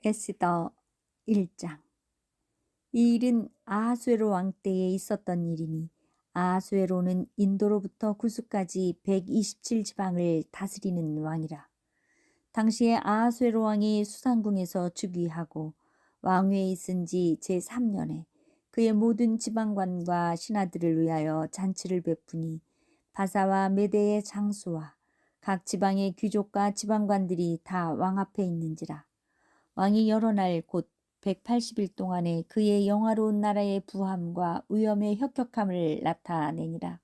에스더 1장. 이 일은 아하수에로 왕 때에 있었던 일이니 아하수에로는 인도로부터 구스까지 127지방을 다스리는 왕이라. 당시에 아하수에로 왕이 수상궁에서 즉위하고 왕위에 있은 지 제3년에 그의 모든 지방관과 신하들을 위하여 잔치를 베푸니 바사와 메대의 장수와 각 지방의 귀족과 지방관들이 다 왕 앞에 있는지라. 왕이 여러 날 곧 180일 동안에 그의 영화로운 나라의 부함과 위엄의 혁혁함을 나타내니라.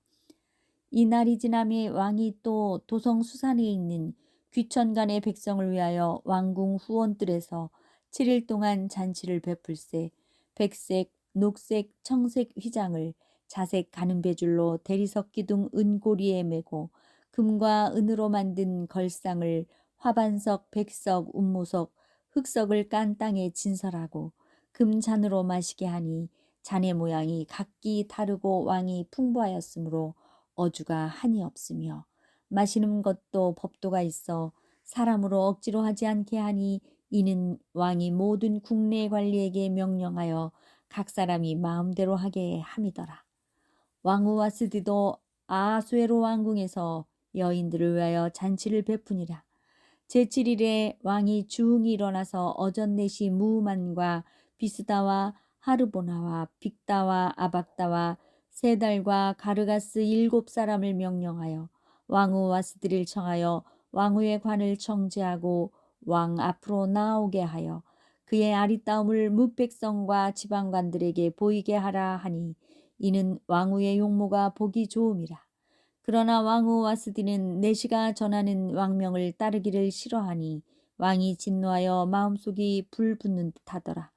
이 날이 지남에 왕이 또 도성 수산에 있는 귀천간의 백성을 위하여 왕궁 후원들에서 7일 동안 잔치를 베풀세 백색, 녹색, 청색 휘장을 자색 가는 배줄로 대리석 기둥 은고리에 메고 금과 은으로 만든 걸상을 화반석, 백석, 운무석, 흑석을 깐 땅에 진설하고 금잔으로 마시게 하니 잔의 모양이 각기 다르고 왕이 풍부하였으므로 어주가 한이 없으며 마시는 것도 법도가 있어 사람으로 억지로 하지 않게 하니 이는 왕이 모든 국내 관리에게 명령하여 각 사람이 마음대로 하게 함이더라. 왕후 와스디도 아하수에로 왕궁에서 여인들을 위하여 잔치를 베푸니라. 제7일에 왕이 주흥이 일어나서 어전넷이 무만과 비스다와 하르보나와 빅다와 아박다와 세달과 가르가스 7사람을 명령하여 왕후 와스디를 청하여 왕후의 관을 청지하고 왕 앞으로 나오게 하여 그의 아리따움을 뭇백성과 지방관들에게 보이게 하라 하니 이는 왕후의 용모가 보기 좋음이라. 그러나 왕후 와스디는 내시가 전하는 왕명을 따르기를 싫어하니 왕이 진노하여 마음속이 불붙는 듯하더라.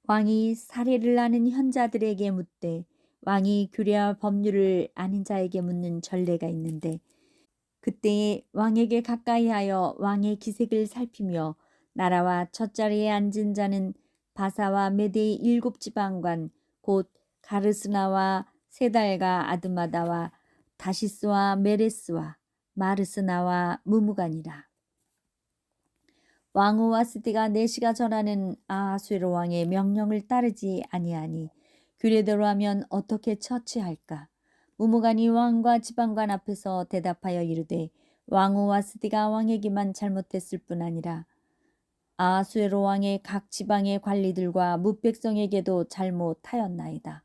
왕이 사례를 아는 현자들에게 묻되 왕이 규례와 법률을 아는 자에게 묻는 전례가 있는데 그때에 왕에게 가까이하여 왕의 기색을 살피며 나라와 첫 자리에 앉은 자는 바사와 메대의 7지방관 곧 가르스나와 세달과 아드마다와 다시스와 메레스와 마르스나와 무무간이라. 왕후 와스디가 내시가 전하는 아하수에로 왕의 명령을 따르지 아니하니 규례대로 하면 어떻게 처치할까? 무무간이 왕과 지방관 앞에서 대답하여 이르되 왕후 와스디가 왕에게만 잘못했을 뿐 아니라 아하수에로 왕의 각 지방의 관리들과 뭇백성에게도 잘못하였나이다.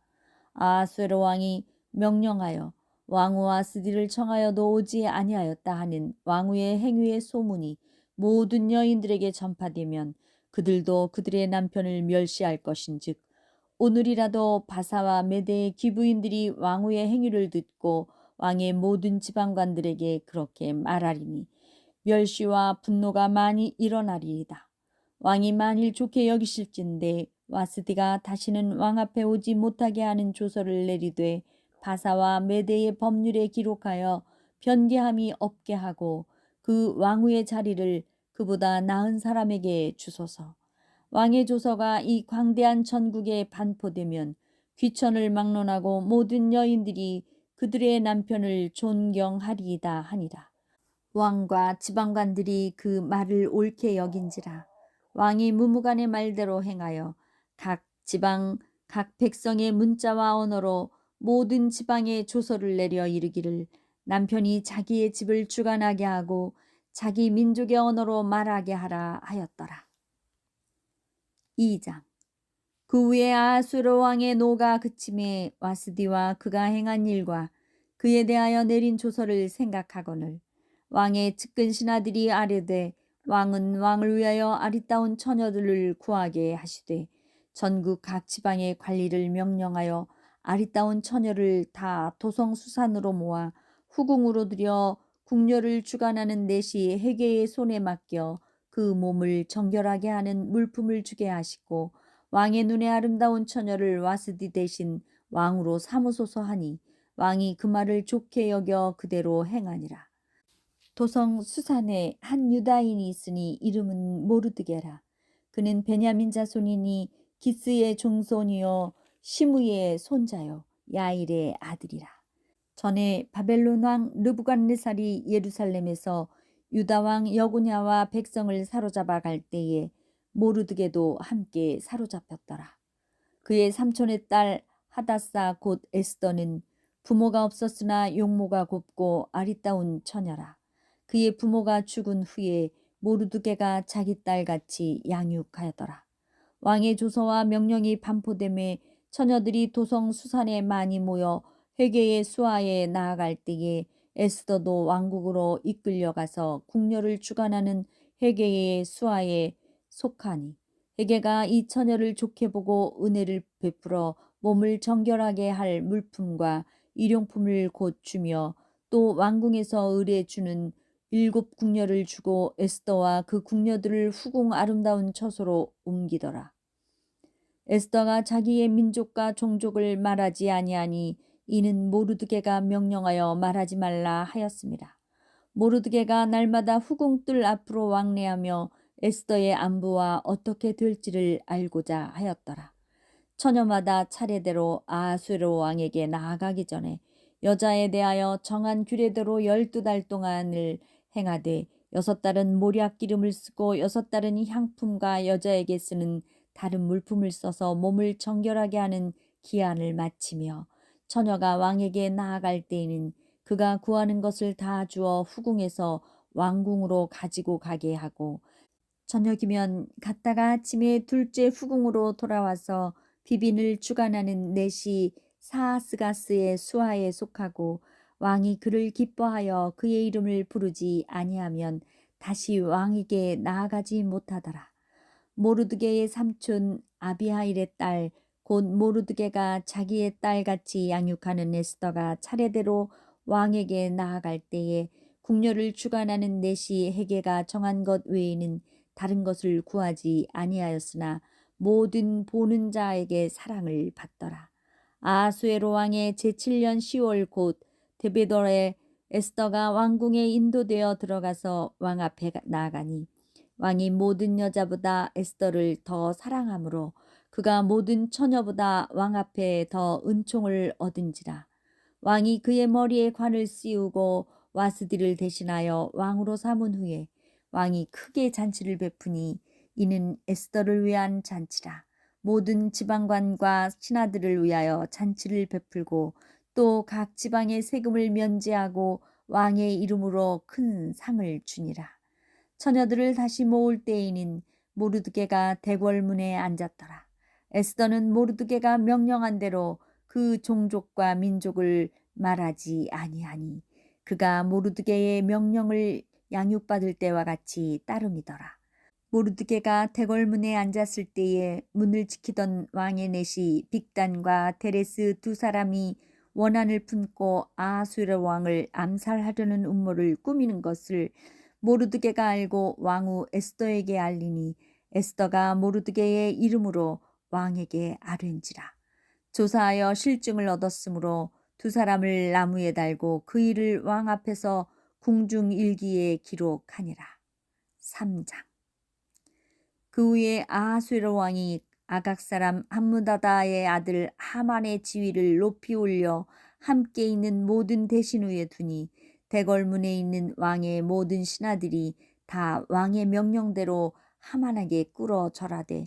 아하수에로 왕이 명령하여 왕후 와스디를 청하여도 오지 아니하였다 하는 왕후의 행위의 소문이 모든 여인들에게 전파되면 그들도 그들의 남편을 멸시할 것인즉 오늘이라도 바사와 메대의 귀부인들이 왕후의 행위를 듣고 왕의 모든 지방관들에게 그렇게 말하리니 멸시와 분노가 많이 일어나리이다. 왕이 만일 좋게 여기실진데 와스디가 다시는 왕 앞에 오지 못하게 하는 조서를 내리되 바사와 메대의 법률에 기록하여 변개함이 없게 하고 그 왕후의 자리를 그보다 나은 사람에게 주소서. 왕의 조서가 이 광대한 전국에 반포되면 귀천을 막론하고 모든 여인들이 그들의 남편을 존경하리이다 하니라. 왕과 지방관들이 그 말을 옳게 여긴지라. 왕이 무무간의 말대로 행하여 각 지방 각 백성의 문자와 언어로 모든 지방에 조서를 내려 이르기를 남편이 자기의 집을 주관하게 하고 자기 민족의 언어로 말하게 하라 하였더라. 2장. 그 후에 아하수에로 왕의 노가 그침에 와스디와 그가 행한 일과 그에 대하여 내린 조서를 생각하거늘 왕의 측근 신하들이 아뢰되 왕은 왕을 위하여 아리따운 처녀들을 구하게 하시되 전국 각 지방의 관리를 명령하여 아리따운 처녀를 다 도성 수산으로 모아 후궁으로 들여 궁녀를 주관하는 내시 해계의 손에 맡겨 그 몸을 정결하게 하는 물품을 주게 하시고 왕의 눈에 아름다운 처녀를 와스디 대신 왕으로 삼으소서 하니 왕이 그 말을 좋게 여겨 그대로 행하니라. 도성 수산에 한 유다인이 있으니 이름은 모르드게라. 그는 베냐민 자손이니 기스의 종손이요 시므의 손자요 야일의 아들이라. 전에 바벨론 왕 르부갓네살이 예루살렘에서 유다 왕 여고냐와 백성을 사로잡아 갈 때에 모르드게도 함께 사로잡혔더라. 그의 삼촌의 딸 하다사 곧 에스더는 부모가 없었으나 용모가 곱고 아리따운 처녀라. 그의 부모가 죽은 후에 모르드게가 자기 딸같이 양육하였더라. 왕의 조서와 명령이 반포됨에 처녀들이 도성 수산에 많이 모여 회개의 수하에 나아갈 때에 에스더도 왕국으로 이끌려가서 궁녀를 주관하는 회개의 수하에 속하니 회개가 이 처녀를 좋게 보고 은혜를 베풀어 몸을 정결하게 할 물품과 일용품을 곧 주며 또 왕궁에서 의뢰 주는 7 궁녀를 주고 에스더와 그 궁녀들을 후궁 아름다운 처소로 옮기더라. 에스더가 자기의 민족과 종족을 말하지 아니하니 이는 모르드게가 명령하여 말하지 말라 하였습니다. 모르드게가 날마다 후궁 뜰 앞으로 왕래하며 에스더의 안부와 어떻게 될지를 알고자 하였더라. 처녀마다 차례대로 아하수에로 왕에게 나아가기 전에 여자에 대하여 정한 규례대로 12달 동안을 행하되 6달은 모략 기름을 쓰고 6달은 향품과 여자에게 쓰는 다른 물품을 써서 몸을 정결하게 하는 기한을 마치며 처녀가 왕에게 나아갈 때에는 그가 구하는 것을 다 주어 후궁에서 왕궁으로 가지고 가게 하고 저녁이면 갔다가 아침에 둘째 후궁으로 돌아와서 비빈을 주관하는 넷이 사하스가스의 수하에 속하고 왕이 그를 기뻐하여 그의 이름을 부르지 아니하면 다시 왕에게 나아가지 못하더라. 모르드게의 삼촌 아비하일의 딸 곧 모르드게가 자기의 딸같이 양육하는 에스더가 차례대로 왕에게 나아갈 때에 궁녀를 주관하는 넷이 헤게가 정한 것 외에는 다른 것을 구하지 아니하였으나 모든 보는 자에게 사랑을 받더라. 아하수에로 왕의 제7년 10월 곧 데베돌에 에스더가 왕궁에 인도되어 들어가서 왕 앞에 나아가니 왕이 모든 여자보다 에스더를 더 사랑하므로 그가 모든 처녀보다 왕 앞에 더 은총을 얻은지라. 왕이 그의 머리에 관을 씌우고 와스디를 대신하여 왕으로 삼은 후에 왕이 크게 잔치를 베푸니 이는 에스더를 위한 잔치라. 모든 지방관과 신하들을 위하여 잔치를 베풀고 또 각 지방의 세금을 면제하고 왕의 이름으로 큰 상을 주니라. 처녀들을 다시 모을 때에는 모르드게가 대궐문에 앉았더라. 에스더는 모르드게가 명령한 대로 그 종족과 민족을 말하지 아니하니 그가 모르드게의 명령을 양육받을 때와 같이 따름이더라. 모르드게가 대궐문에 앉았을 때에 문을 지키던 왕의 넷이 빅단과 데레스 2 사람이 원한을 품고 아하수에로 왕을 암살하려는 음모를 꾸미는 것을 모르드게가 알고 왕후 에스더에게 알리니 에스더가 모르드게의 이름으로 왕에게 아뢰ን지라. 조사하여 실증을 얻었으므로 2 사람을 나무에 달고 그 일을 왕 앞에서 궁중일기에 기록하니라. 3장. 그 후에 아하수에로 왕이 아각 사람 함무다다의 아들 하만의 지위를 높이 올려 함께 있는 모든 대신 위에 두니 대궐문에 있는 왕의 모든 신하들이 다 왕의 명령대로 하만에게 꿇어 절하되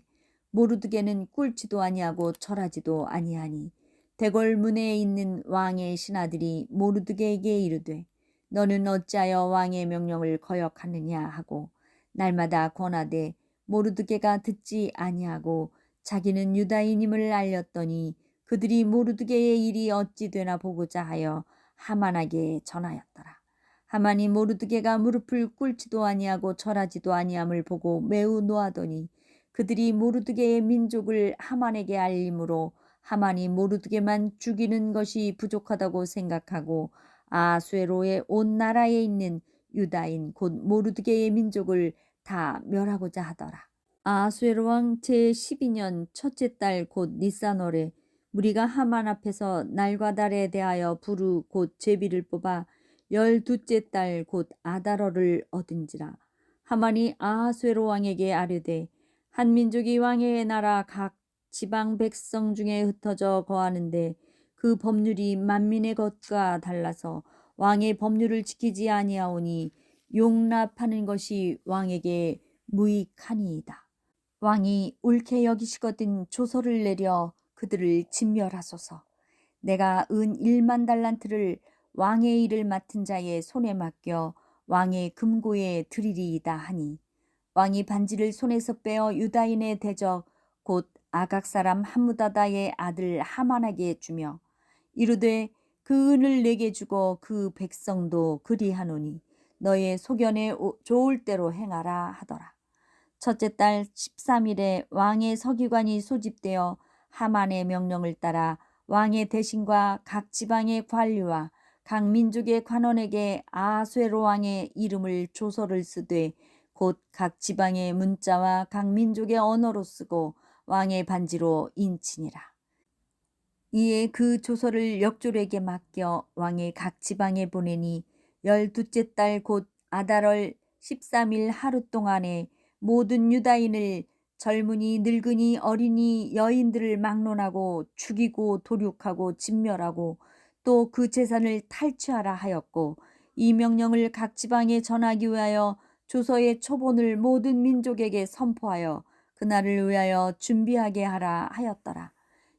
모르드게는 꿇지도 아니하고 절하지도 아니하니 대궐문에 있는 왕의 신하들이 모르드게에게 이르되 너는 어찌하여 왕의 명령을 거역하느냐 하고 날마다 권하되 모르드게가 듣지 아니하고 자기는 유다인임을 알렸더니 그들이 모르드게의 일이 어찌 되나 보고자 하여 하만에게 전하였더라. 하만이 모르드게가 무릎을 꿇지도 아니하고 절하지도 아니함을 보고 매우 노하더니 그들이 모르드게의 민족을 하만에게 알림으로 하만이 모르드게만 죽이는 것이 부족하다고 생각하고 아하수에로의 온 나라에 있는 유다인 곧 모르드게의 민족을 다 멸하고자 하더라. 아하수에로 왕 제12년 첫째 달 곧 니산월에 무리가 하만 앞에서 날과 달에 대하여 부르 곧 제비를 뽑아 12째 달 곧 아달월을 얻은지라. 하만이 아하수에로 왕에게 아뢰되 한 민족이 왕의 나라 각 지방 백성 중에 흩어져 거하는데 그 법률이 만민의 것과 달라서 왕의 법률을 지키지 아니하오니 용납하는 것이 왕에게 무익하니이다. 왕이 옳게 여기시거든 조서를 내려 그들을 진멸하소서. 내가 은 1만 달란트를 왕의 일을 맡은 자의 손에 맡겨 왕의 금고에 드리리이다 하니, 왕이 반지를 손에서 빼어 유다인의 대적 곧 아각 사람 함무다다의 아들 하만에게 주며 이르되 그 은을 내게 주고 그 백성도 그리하노니 너의 소견에 좋을 대로 행하라 하더라. 첫째 달 13일에 왕의 서기관이 소집되어 하만의 명령을 따라 왕의 대신과 각 지방의 관리와 각 민족의 관원에게 아하수에로 왕의 이름을 조서를 쓰되 곧 각 지방의 문자와 각 민족의 언어로 쓰고 왕의 반지로 인치니라. 이에 그 조서를 역졸에게 맡겨 왕의 각 지방에 보내니 12째 달 곧 아달월 13일 하루 동안에 모든 유다인을 젊은이 늙은이 어린이 여인들을 막론하고 죽이고 도륙하고 진멸하고 또 그 재산을 탈취하라 하였고, 이 명령을 각 지방에 전하기 위하여 조서의 초본을 모든 민족에게 선포하여 그날을 위하여 준비하게 하라 하였더라.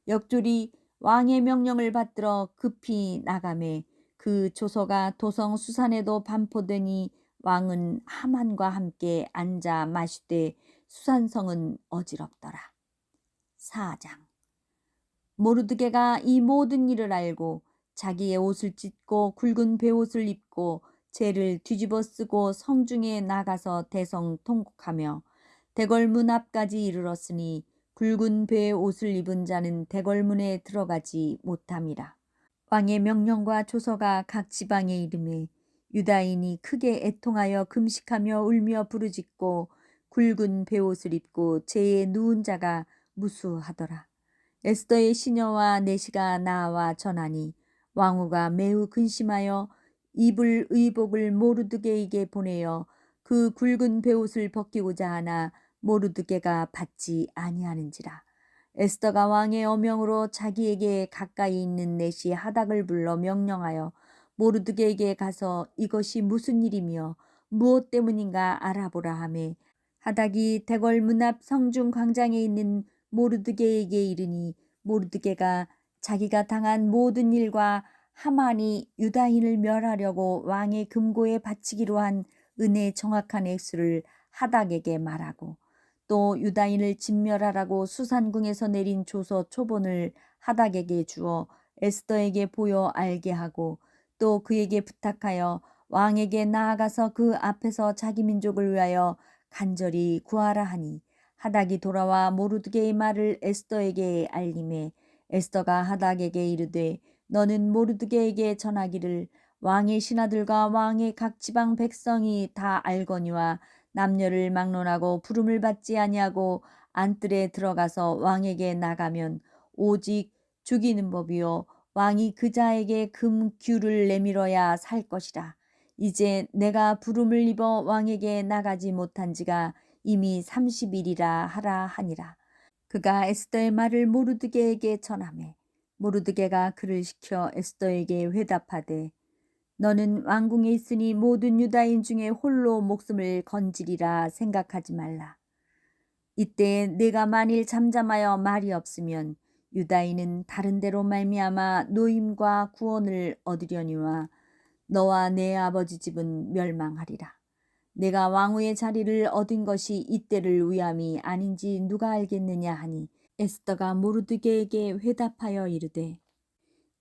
역졸이 왕의 명령을 받들어 급히 나가매 그 조서가 도성 수산에도 반포되니 왕은 하만과 함께 앉아 마시되 수산성은 어지럽더라. 4장. 모르드게가 이 모든 일을 알고 자기의 옷을 찢고 굵은 베옷을 입고 재를 뒤집어 쓰고 성중에 나가서 대성 통곡하며 대궐문 앞까지 이르렀으니 굵은 베옷을 입은 자는 대궐문에 들어가지 못함이라. 왕의 명령과 조서가 각 지방에 이르매 유다인이 크게 애통하여 금식하며 울며 부르짖고 굵은 베옷을 입고 재에 누운 자가 무수하더라. 에스더의 시녀와 내시가 나와 전하니 왕후가 매우 근심하여 입을 의복을 모르드게에게 보내어 그 굵은 베옷을 벗기고자 하나 모르드게가 받지 아니하는지라. 에스더가 왕의 어명으로 자기에게 가까이 있는 내시 하닥을 불러 명령하여 모르드게에게 가서 이것이 무슨 일이며 무엇 때문인가 알아보라 하매, 하닥이 대궐 문 앞 성중 광장에 있는 모르드게에게 이르니 모르드게가 자기가 당한 모든 일과 하만이 유다인을 멸하려고 왕의 금고에 바치기로 한 은혜의 정확한 액수를 하닥에게 말하고, 또 유다인을 진멸하라고 수산궁에서 내린 조서 초본을 하닥에게 주어 에스더에게 보여 알게 하고, 또 그에게 부탁하여 왕에게 나아가서 그 앞에서 자기 민족을 위하여 간절히 구하라 하니, 하닥이 돌아와 모르드게의 말을 에스더에게 알림해 에스더가 하닥에게 이르되 너는 모르드게에게 전하기를 왕의 신하들과 왕의 각 지방 백성이 다 알거니와 남녀를 막론하고 부름을 받지 아니하고 안뜰에 들어가서 왕에게 나가면 오직 죽이는 법이요 왕이 그 자에게 금규를 내밀어야 살 것이라. 이제 내가 부름을 입어 왕에게 나가지 못한 지가 이미 30일이라 하라 하니라. 그가 에스더의 말을 모르드게에게 전하매 모르드게가 그를 시켜 에스더에게 회답하되 너는 왕궁에 있으니 모든 유다인 중에 홀로 목숨을 건지리라 생각하지 말라. 이때 내가 만일 잠잠하여 말이 없으면 유다인은 다른 데로 말미암아 노임과 구원을 얻으려니와 너와 내 아버지 집은 멸망하리라. 내가 왕후의 자리를 얻은 것이 이때를 위함이 아닌지 누가 알겠느냐 하니, 에스더가 모르드게에게 회답하여 이르되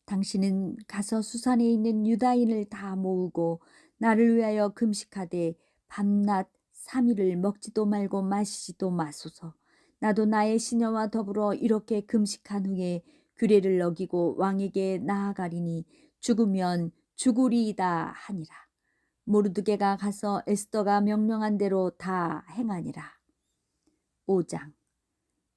당신은 가서 수산에 있는 유다인을 다 모으고 나를 위하여 금식하되 밤낮 3일을 먹지도 말고 마시지도 마소서. 나도 나의 시녀와 더불어 이렇게 금식한 후에 규례를 어기고 왕에게 나아가리니 죽으면 죽으리이다 하니라. 모르드게가 가서 에스더가 명령한 대로 다 행하니라. 5장.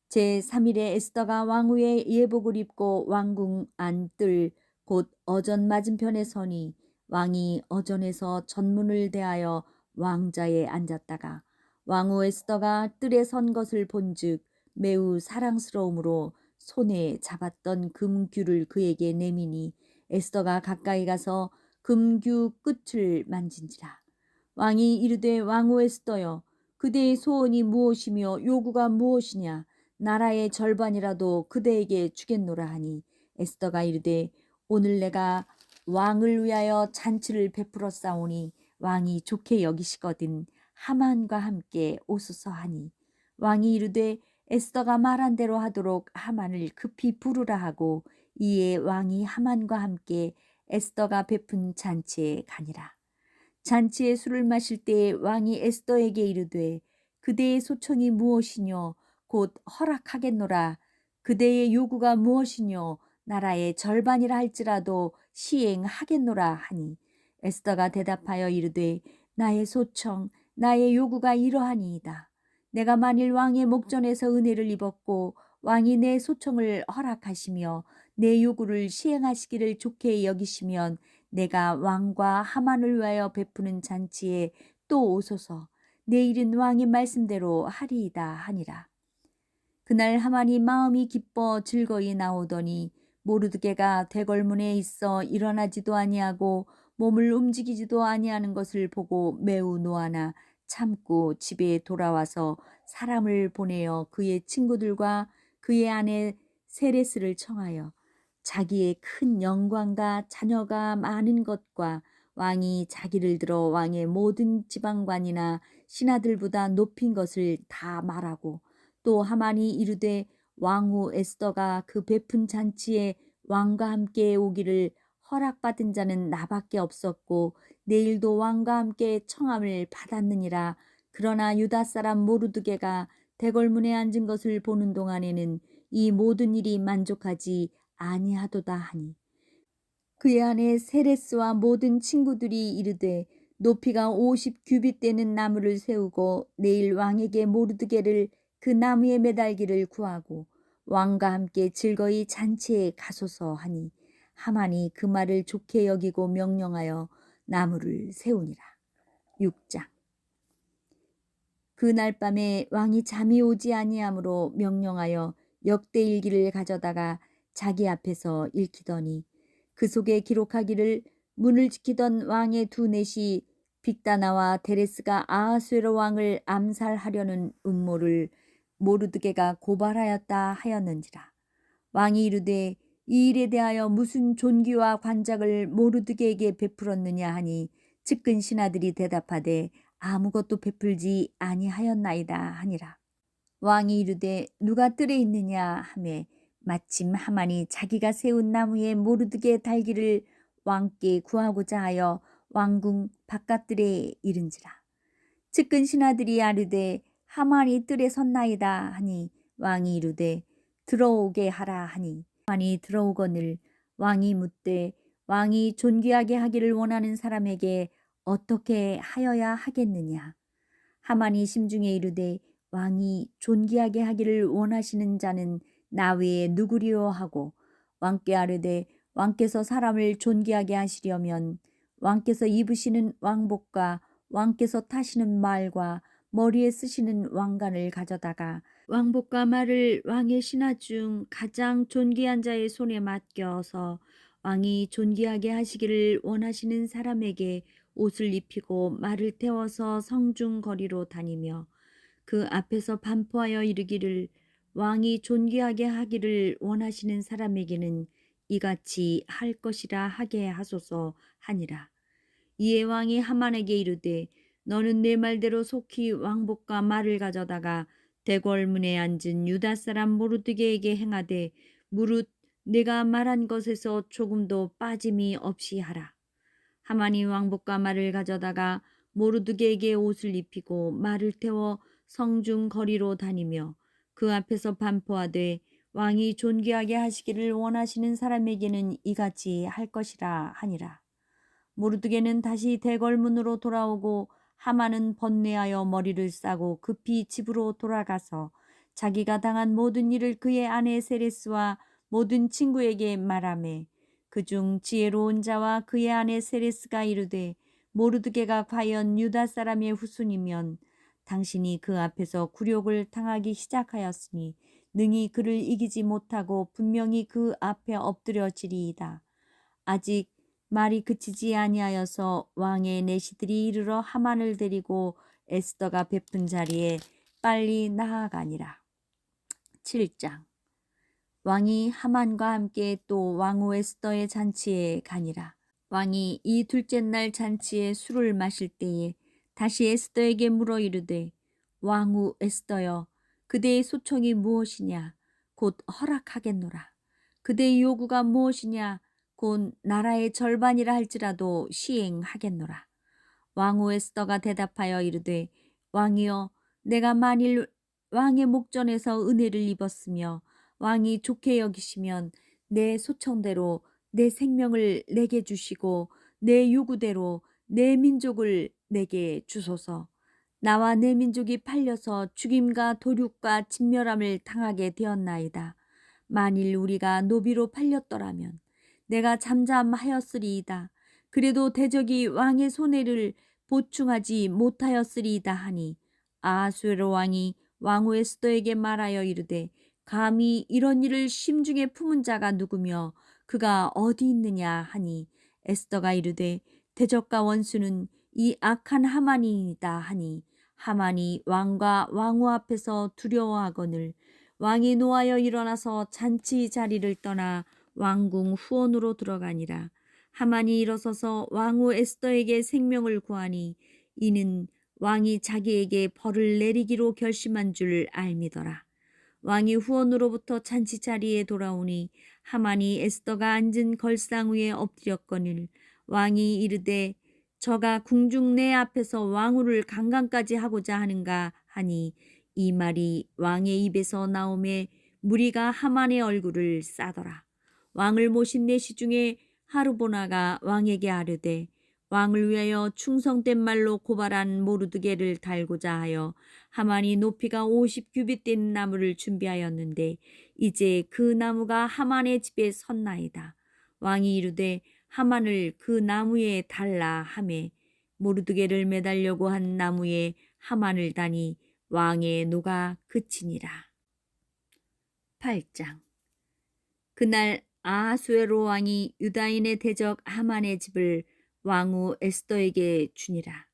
제3일에 에스더가 왕후의 예복을 입고 왕궁 안뜰 곧 어전 맞은편에 서니 왕이 어전에서 전문을 대하여 왕자에 앉았다가 왕후 에스더가 뜰에 선 것을 본즉 매우 사랑스러움으로 손에 잡았던 금규를 그에게 내미니 에스더가 가까이 가서 금규 끝을 만진지라. 왕이 이르되 왕후 에스더여 그대의 소원이 무엇이며 요구가 무엇이냐? 나라의 절반이라도 그대에게 주겠노라 하니 에스더가 이르되 오늘 내가 왕을 위하여 잔치를 베풀었사오니 왕이 좋게 여기시거든 하만과 함께 오소서 하니 왕이 이르되 에스더가 말한 대로 하도록 하만을 급히 부르라 하고 이에 왕이 하만과 함께 에스더가 베푼 잔치에 가니라. 잔치에 술을 마실 때에 왕이 에스더에게 이르되 그대의 소청이 무엇이뇨 곧 허락하겠노라. 그대의 요구가 무엇이뇨 나라의 절반이라 할지라도 시행하겠노라 하니 에스더가 대답하여 이르되 나의 소청 나의 요구가 이러하니이다. 내가 만일 왕의 목전에서 은혜를 입었고 왕이 내 소청을 허락하시며 내 요구를 시행하시기를 좋게 여기시면 내가 왕과 하만을 위하여 베푸는 잔치에 또 오소서. 내일은 왕의 말씀대로 하리이다 하니라. 그날 하만이 마음이 기뻐 즐거이 나오더니 모르드게가 대궐문에 있어 일어나지도 아니하고 몸을 움직이지도 아니하는 것을 보고 매우 노하나 참고 집에 돌아와서 사람을 보내어 그의 친구들과 그의 아내 세레스를 청하여 자기의 큰 영광과 자녀가 많은 것과 왕이 자기를 들어 왕의 모든 지방관이나 신하들보다 높인 것을 다 말하고 또 하만이 이르되 왕후 에스더가 그 베푼 잔치에 왕과 함께 오기를 허락받은 자는 나밖에 없었고 내일도 왕과 함께 청함을 받았느니라. 그러나 유다 사람 모르드게가 대궐문에 앉은 것을 보는 동안에는 이 모든 일이 만족하지 아니하도다 하니 그의 아내 세레스와 모든 친구들이 이르되 높이가 50규빗 되는 나무를 세우고 내일 왕에게 모르드게를 그 나무에 매달기를 구하고 왕과 함께 즐거이 잔치에 가소서 하니 하만이 그 말을 좋게 여기고 명령하여 나무를 세우니라. 6장. 그날 밤에 왕이 잠이 오지 아니하므로 명령하여 역대일기를 가져다가 자기 앞에서 읽히더니 그 속에 기록하기를 문을 지키던 왕의 두 넷이 빅다나와 데레스가 아하수에로 왕을 암살하려는 음모를 모르드게가 고발하였다 하였는지라. 왕이 이르되 이 일에 대하여 무슨 존귀와 관작을 모르드게에게 베풀었느냐 하니 측근 신하들이 대답하되 아무것도 베풀지 아니하였나이다 하니라. 왕이 이르되 누가 뜰에 있느냐 하매 마침 하만이 자기가 세운 나무에 모르드게 달기를 왕께 구하고자 하여 왕궁 바깥들에 이른지라. 측근 신하들이 아르되 하만이 뜰에 섰나이다 하니 왕이 이르되 들어오게 하라 하니 하만이 들어오거늘 왕이 묻되 왕이 존귀하게 하기를 원하는 사람에게 어떻게 하여야 하겠느냐. 하만이 심중에 이르되 왕이 존귀하게 하기를 원하시는 자는 나 외에 누구리요 하고 왕께 아뢰되 왕께서 사람을 존귀하게 하시려면 왕께서 입으시는 왕복과 왕께서 타시는 말과 머리에 쓰시는 왕관을 가져다가 왕복과 말을 왕의 신하 중 가장 존귀한 자의 손에 맡겨서 왕이 존귀하게 하시기를 원하시는 사람에게 옷을 입히고 말을 태워서 성중 거리로 다니며 그 앞에서 반포하여 이르기를 왕이 존귀하게 하기를 원하시는 사람에게는 이같이 할 것이라 하게 하소서 하니라. 이에 왕이 하만에게 이르되 너는 내 말대로 속히 왕복과 말을 가져다가 대궐문에 앉은 유다 사람 모르드게에게 행하되 무릇 내가 말한 것에서 조금도 빠짐이 없이 하라. 하만이 왕복과 말을 가져다가 모르드게에게 옷을 입히고 말을 태워 성중 거리로 다니며 그 앞에서 반포하되 왕이 존귀하게 하시기를 원하시는 사람에게는 이같이 할 것이라 하니라. 모르드게는 다시 대궐문으로 돌아오고 하만은 번뇌하여 머리를 싸고 급히 집으로 돌아가서 자기가 당한 모든 일을 그의 아내 세레스와 모든 친구에게 말하매 그중 지혜로운 자와 그의 아내 세레스가 이르되 모르드게가 과연 유다 사람의 후손이면 당신이 그 앞에서 굴욕을 당하기 시작하였으니 능히 그를 이기지 못하고 분명히 그 앞에 엎드려지리이다. 아직 말이 그치지 아니하여서 왕의 내시들이 이르러 하만을 데리고 에스더가 베푼 자리에 빨리 나아가니라. 7장. 왕이 하만과 함께 또 왕후 에스더의 잔치에 가니라. 왕이 이 둘째 날 잔치에 술을 마실 때에 다시 에스더에게 물어 이르되, 왕후 에스더여, 그대의 소청이 무엇이냐? 곧 허락하겠노라. 그대의 요구가 무엇이냐? 곧 나라의 절반이라 할지라도 시행하겠노라. 왕후 에스더가 대답하여 이르되, 왕이여, 내가 만일 왕의 목전에서 은혜를 입었으며 왕이 좋게 여기시면 내 소청대로 내 생명을 내게 주시고 내 요구대로 내 민족을 내게 주소서. 나와 내 민족이 팔려서 죽임과 도륙과 진멸함을 당하게 되었나이다. 만일 우리가 노비로 팔렸더라면 내가 잠잠하였으리이다. 그래도 대적이 왕의 손해를 보충하지 못하였으리이다 하니, 아하수에로 왕이 왕후 에스더에게 말하여 이르되, 감히 이런 일을 심중에 품은 자가 누구며 그가 어디 있느냐 하니, 에스더가 이르되, 대적과 원수는 이 악한 하만이니이다 하니, 하만이 왕과 왕후 앞에서 두려워하거늘 왕이 노하여 일어나서 잔치 자리를 떠나 왕궁 후원으로 들어가니라. 하만이 일어서서 왕후 에스더에게 생명을 구하니 이는 왕이 자기에게 벌을 내리기로 결심한 줄 알미더라. 왕이 후원으로부터 잔치 자리에 돌아오니 하만이 에스더가 앉은 걸상 위에 엎드렸거늘 왕이 이르되, 저가 궁중 내 앞에서 왕후를 강간까지 하고자 하는가 하니, 이 말이 왕의 입에서 나오매 무리가 하만의 얼굴을 싸더라. 왕을 모신 내시 중에 하르보나가 왕에게 아뢰되, 왕을 위하여 충성된 말로 고발한 모르드게를 달고자 하여 하만이 높이가 50규빗 되는 나무를 준비하였는데 이제 그 나무가 하만의 집에 섰나이다. 왕이 이르되, 하만을 그 나무에 달라 하매 모르드게를 매달려고 한 나무에 하만을 다니 왕의 노가 그치니라. 8장. 그날 아하수에로 왕이 유다인의 대적 하만의 집을 왕후 에스더에게 주니라.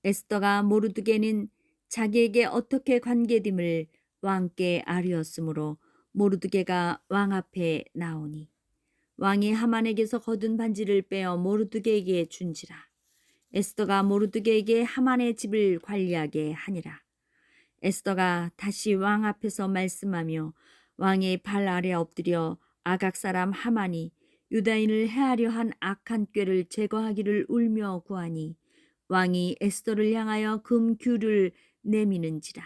에스더가 모르드게는 자기에게 어떻게 관계됨을 왕께 아뢰었으므로 모르드게가 왕 앞에 나오니 왕이 하만에게서 거둔 반지를 빼어 모르드게에게 준지라. 에스더가 모르드게에게 하만의 집을 관리하게 하니라. 에스더가 다시 왕 앞에서 말씀하며 왕의 발 아래 엎드려 아각 사람 하만이 유다인을 해하려 한 악한 꾀를 제거하기를 울며 구하니 왕이 에스더를 향하여 금규를 내미는지라.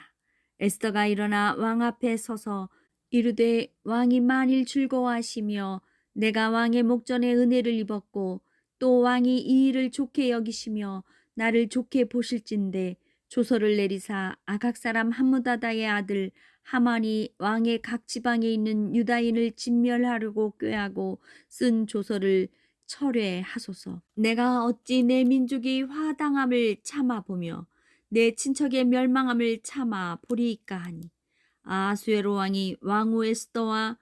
에스더가 일어나 왕 앞에 서서 이르되, 왕이 만일 즐거워하시며 내가 왕의 목전에 은혜를 입었고 또 왕이 이 일을 좋게 여기시며 나를 좋게 보실진대 조서를 내리사 아각 사람 함므다다의 아들 하만이 왕의 각 지방에 있는 유다인을 진멸하려고 꾀하고 쓴 조서를 철회하소서. 내가 어찌 내 민족이 화당함을 참아보며 내 친척의 멸망함을 참아 보리이까 하니, 아하수에로 왕이 왕후 에스더와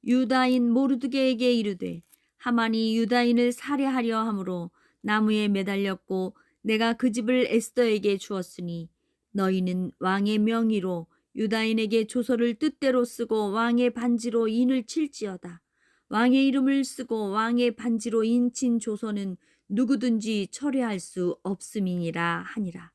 유다인 모르드게에게 이르되, 하만이 유다인을 살해하려 함으로 나무에 매달렸고 내가 그 집을 에스더에게 주었으니 너희는 왕의 명의로 유다인에게 조서를 뜻대로 쓰고 왕의 반지로 인을 칠지어다. 왕의 이름을 쓰고 왕의 반지로 인친 조서는 누구든지 철회할 수 없음이니라 하니라.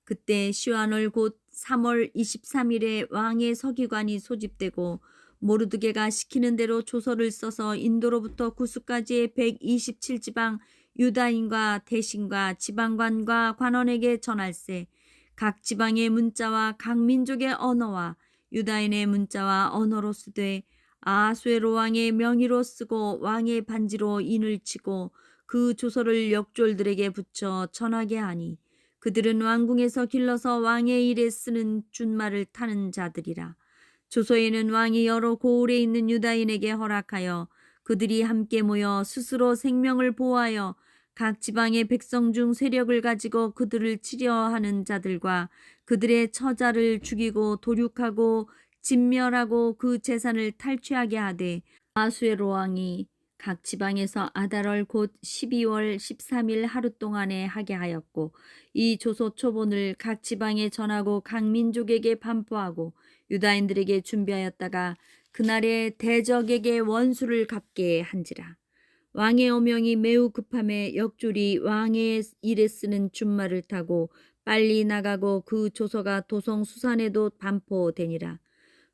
그때 시완월 곧 3월 23일에 왕의 서기관이 소집되고 모르드게가 시키는 대로 조서를 써서 인도로부터 구스까지의 127지방 유다인과 대신과 지방관과 관원에게 전할세. 각 지방의 문자와 각 민족의 언어와 유다인의 문자와 언어로 쓰되 아하수에로 왕의 명의로 쓰고 왕의 반지로 인을 치고 그 조서를 역졸들에게 붙여 전하게 하니 그들은 왕궁에서 길러서 왕의 일에 쓰는 준말을 타는 자들이라. 조서에는 왕이 여러 고을에 있는 유다인에게 허락하여 그들이 함께 모여 스스로 생명을 보호하여 각 지방의 백성 중 세력을 가지고 그들을 치려하는 자들과 그들의 처자를 죽이고 도륙하고 진멸하고 그 재산을 탈취하게 하되, 아하수에로 왕이 각 지방에서 아달월 곧 12월 13일 하루 동안에 하게 하였고 이 조서 초본을 각 지방에 전하고 각 민족에게 반포하고 유다인들에게 준비하였다가 그날에 대적에게 원수를 갚게 한지라. 왕의 어명이 매우 급함에 역졸이 왕의 일에 쓰는 준말을 타고 빨리 나가고 그 조서가 도성 수산에도 반포되니라.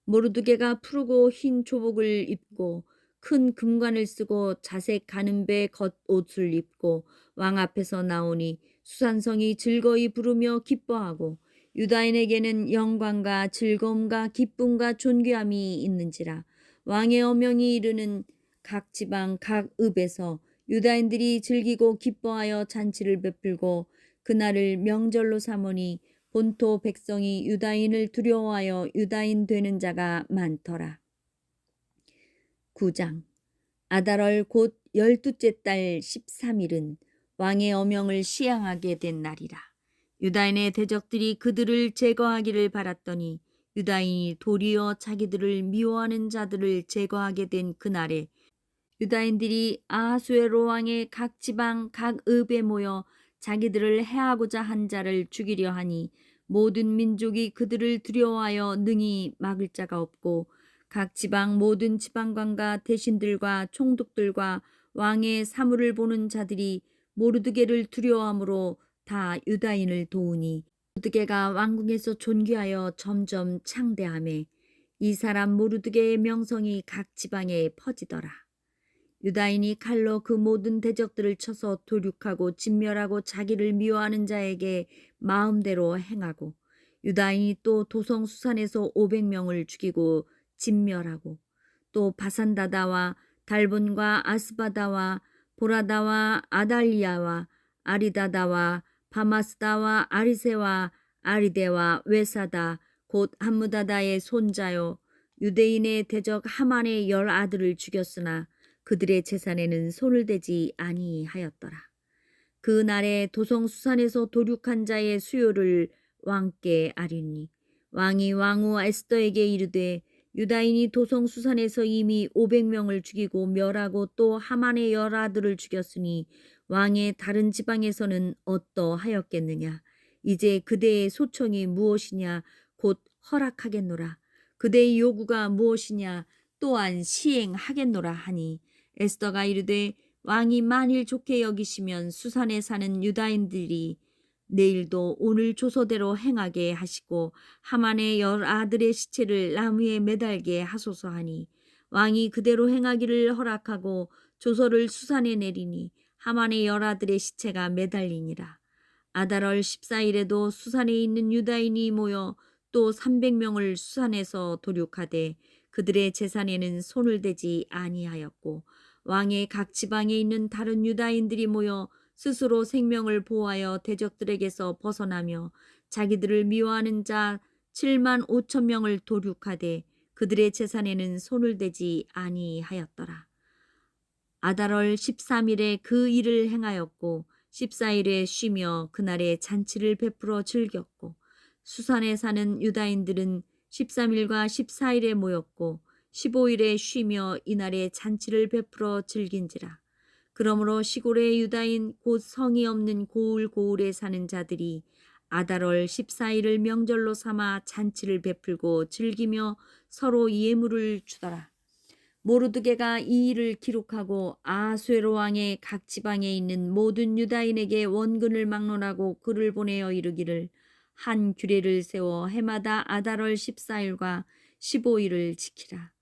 모르드게가 푸르고 흰 조복을 입고 큰 금관을 쓰고 자색 가는 배 겉옷을 입고 왕 앞에서 나오니 수산성이 즐거이 부르며 기뻐하고 유다인에게는 영광과 즐거움과 기쁨과 존귀함이 있는지라. 왕의 어명이 이르는 각 지방 각 읍에서 유다인들이 즐기고 기뻐하여 잔치를 베풀고 그날을 명절로 삼으니 본토 백성이 유다인을 두려워하여 유다인 되는 자가 많더라. 9장. 아달월 곧 12째 달 13일은 왕의 어명을 시행하게 된 날이라. 유다인의 대적들이 그들을 제거하기를 바랐더니 유다인이 도리어 자기들을 미워하는 자들을 제거하게 된 그날에 유다인들이 아하수에로 왕의 각 지방 각 읍에 모여 자기들을 해하고자 한 자를 죽이려 하니 모든 민족이 그들을 두려워하여 능히 막을 자가 없고 각 지방 모든 지방관과 대신들과 총독들과 왕의 사물을 보는 자들이 모르드게를 두려워함으로 다 유다인을 도우니 모르드게가 왕궁에서 존귀하여 점점 창대하매 이 사람 모르드게의 명성이 각 지방에 퍼지더라. 유다인이 칼로 그 모든 대적들을 쳐서 도륙하고 진멸하고 자기를 미워하는 자에게 마음대로 행하고 유다인이 또 도성 수산에서 500명을 죽이고 진멸하고 또 바산다다와 달본과 아스바다와 보라다와 아달리아와 아리다다와 바마스다와 아리세와 아리데와 외사다 곧 함무다다의 손자요 유대인의 대적 하만의 10아들을 죽였으나 그들의 재산에는 손을 대지 아니하였더라. 그 날에 도성 수산에서 도륙한 자의 수요를 왕께 아리니 왕이 왕후 에스더에게 이르되 유다인이 도성 수산에서 이미 500명을 죽이고 멸하고 또 하만의 10아들을 죽였으니 왕의 다른 지방에서는 어떠하였겠느냐. 이제 그대의 소청이 무엇이냐 곧 허락하겠노라. 그대의 요구가 무엇이냐 또한 시행하겠노라 하니 에스더가 이르되 왕이 만일 좋게 여기시면 수산에 사는 유다인들이 내일도 오늘 조서대로 행하게 하시고 하만의 10아들의 시체를 나무에 매달게 하소서 하니 왕이 그대로 행하기를 허락하고 조서를 수산에 내리니 하만의 10아들의 시체가 매달리니라. 아달월 14일에도 수산에 있는 유다인이 모여 또 300명을 수산에서 도륙하되 그들의 재산에는 손을 대지 아니하였고 왕의 각 지방에 있는 다른 유다인들이 모여 스스로 생명을 보호하여 대적들에게서 벗어나며 자기들을 미워하는 자 7만 5천 명을 도륙하되 그들의 재산에는 손을 대지 아니하였더라. 아달월 13일에 그 일을 행하였고 14일에 쉬며 그날에 잔치를 베풀어 즐겼고 수산에 사는 유다인들은 13일과 14일에 모였고 15일에 쉬며 이날에 잔치를 베풀어 즐긴지라. 그러므로 시골의 유다인 곧 성이 없는 고을고을에 사는 자들이 아달월 14일을 명절로 삼아 잔치를 베풀고 즐기며 서로 예물을 주더라. 모르드게가 이 일을 기록하고 아하수에로 왕의 각 지방에 있는 모든 유다인에게 원근을 막론하고 글을 보내어 이르기를 한 규례를 세워 해마다 아달월 14일과 15일을 지키라.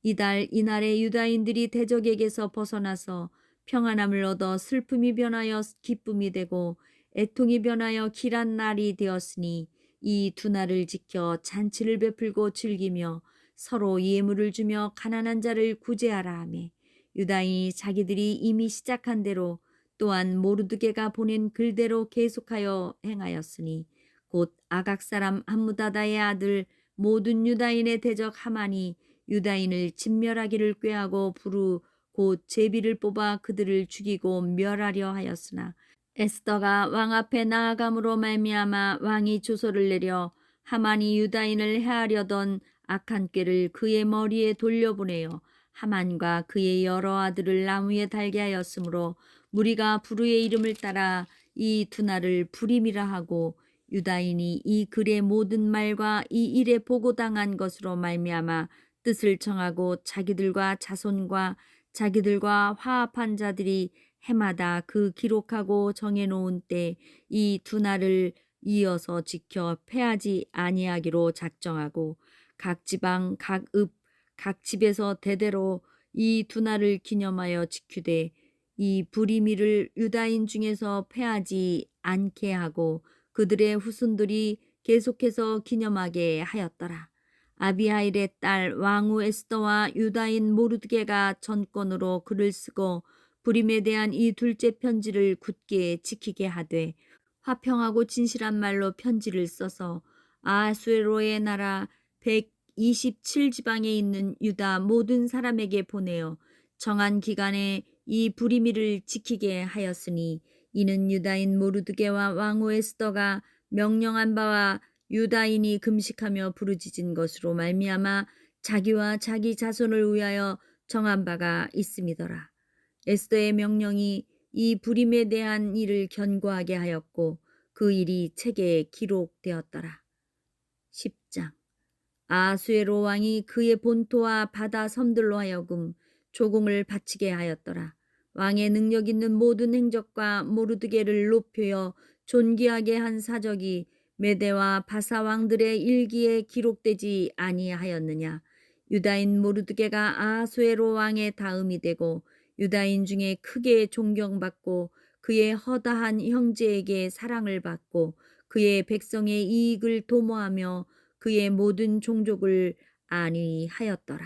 이날에 유다인들이 대적에게서 벗어나서 평안함을 얻어 슬픔이 변하여 기쁨이 되고 애통이 변하여 길한 날이 되었으니 이 두 날을 지켜 잔치를 베풀고 즐기며 서로 예물을 주며 가난한 자를 구제하라 하며 유다인이 자기들이 이미 시작한 대로 또한 모르드게가 보낸 글대로 계속하여 행하였으니 곧 아각 사람 함무다다의 아들 모든 유다인의 대적 하만이 유다인을 진멸하기를 꾀하고 부르 곧 제비를 뽑아 그들을 죽이고 멸하려 하였으나 에스더가 왕 앞에 나아감으로 말미암아 왕이 조서를 내려 하만이 유다인을 해하려던 악한 꾀를 그의 머리에 돌려보내어 하만과 그의 여러 아들을 나무에 달게 하였으므로 무리가 부르의 이름을 따라 이 두 날을 불임이라 하고 유다인이 이 글의 모든 말과 이 일에 보고당한 것으로 말미암아 뜻을 정하고 자기들과 자손과 자기들과 화합한 자들이 해마다 그 기록하고 정해놓은 때 이 두 날을 이어서 지켜 패하지 아니하기로 작정하고 각 지방 각 읍 각 집에서 대대로 이 두 날을 기념하여 지키되 이 불임일을 유다인 중에서 패하지 않게 하고 그들의 후손들이 계속해서 기념하게 하였더라. 아비하일의 딸 왕후 에스더와 유다인 모르드게가 전권으로 글을 쓰고 불임에 대한 이 둘째 편지를 굳게 지키게 하되 화평하고 진실한 말로 편지를 써서 아수에로의 나라 127지방에 있는 유다 모든 사람에게 보내어 정한 기간에 이 불임일을 지키게 하였으니 이는 유다인 모르드게와 왕후 에스더가 명령한 바와 유다인이 금식하며 부르짖은 것으로 말미암아 자기와 자기 자손을 위하여 정한 바가 있음이더라. 에스더의 명령이 이 불임에 대한 일을 견고하게 하였고 그 일이 책에 기록되었더라. 10장. 아수에로 왕이 그의 본토와 바다 섬들로 하여금 조공을 바치게 하였더라. 왕의 능력 있는 모든 행적과 모르드게를 높여 존귀하게 한 사적이 메대와 바사 왕들의 일기에 기록되지 아니하였느냐. 유다인 모르드게가 아수에로 왕의 다음이 되고 유다인 중에 크게 존경받고 그의 허다한 형제에게 사랑을 받고 그의 백성의 이익을 도모하며 그의 모든 종족을 안위하였더라.